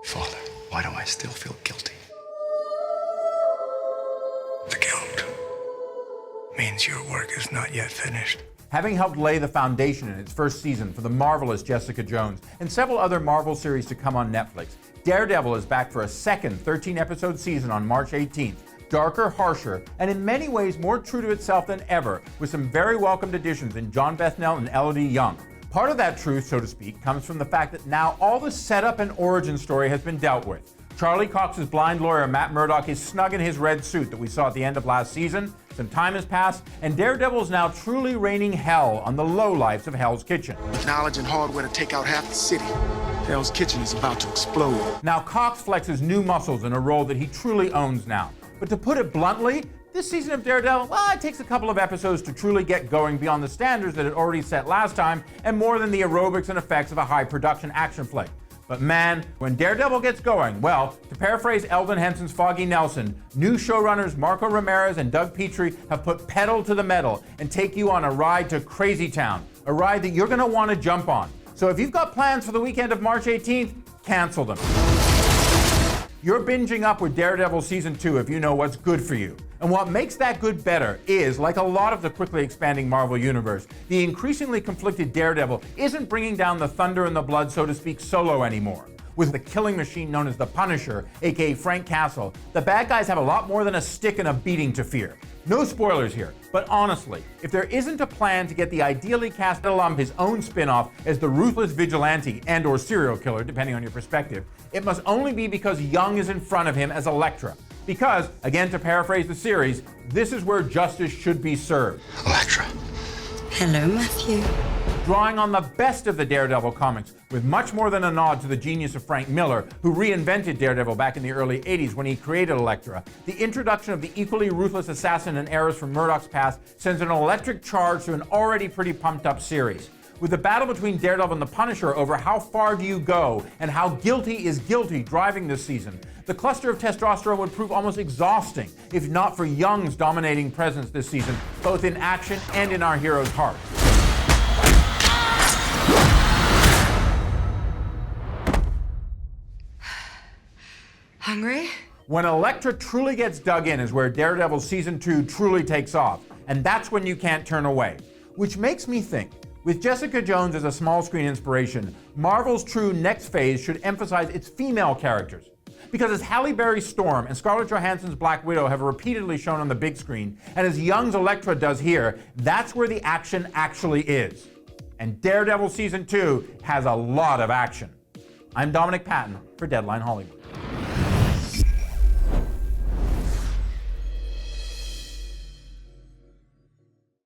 Father, why do I still feel guilty? The guilt means your work is not yet finished. Having helped lay the foundation in its first season for the marvelous Jessica Jones and several other Marvel series to come on Netflix, Daredevil is back for a second 13-episode season on March 18th. Darker, harsher, and in many ways more true to itself than ever, with some very welcomed additions in John Bethnell and Elodie Young. Part of that truth, so to speak, comes from the fact that now all the setup and origin story has been dealt with. Charlie Cox's blind lawyer, Matt Murdock, is snug in his red suit that we saw at the end of last season. Some time has passed, and Daredevil is now truly raining hell on the lowlifes of Hell's Kitchen. With knowledge and hardware to take out half the city, Hell's Kitchen is about to explode. Now Cox flexes new muscles in a role that he truly owns now. But to put it bluntly, this season of Daredevil, well, it takes a couple of episodes to truly get going beyond the standards that it already set last time, and more than the aerobics and effects of a high-production action flick. But man, when Daredevil gets going, well, to paraphrase Eldon Henson's Foggy Nelson, new showrunners Marco Ramirez and Doug Petrie have put pedal to the metal and take you on a ride to Crazy Town, a ride that you're gonna wanna jump on. So if you've got plans for the weekend of March 18th, cancel them. You're binging up with Daredevil Season 2 if you know what's good for you. And what makes that good better is, like a lot of the quickly expanding Marvel Universe, the increasingly conflicted Daredevil isn't bringing down the thunder and the blood, so to speak, solo anymore. With the killing machine known as the Punisher, aka Frank Castle, the bad guys have a lot more than a stick and a beating to fear. No spoilers here, but honestly, if there isn't a plan to get the ideally cast alum his own spin-off as the ruthless vigilante and or serial killer, depending on your perspective, it must only be because Young is in front of him as Elektra. Because, again to paraphrase the series, this is where justice should be served. Elektra. Hello, Matthew. Drawing on the best of the Daredevil comics, with much more than a nod to the genius of Frank Miller, who reinvented Daredevil back in the early 80s when he created Elektra, the introduction of the equally ruthless assassin and heiress from Murdoch's past sends an electric charge to an already pretty pumped up series. With the battle between Daredevil and the Punisher over how far do you go and how guilty is guilty driving this season, the cluster of testosterone would prove almost exhausting if not for Young's dominating presence this season, both in action and in our hero's heart. Hungry? When Elektra truly gets dug in is where Daredevil Season 2 truly takes off, and that's when you can't turn away. Which makes me think, with Jessica Jones as a small screen inspiration, Marvel's true next phase should emphasize its female characters. Because as Halle Berry's Storm and Scarlett Johansson's Black Widow have repeatedly shown on the big screen, and as Young's Elektra does here, that's where the action actually is. And Daredevil Season 2 has a lot of action. I'm Dominic Patton for Deadline Hollywood.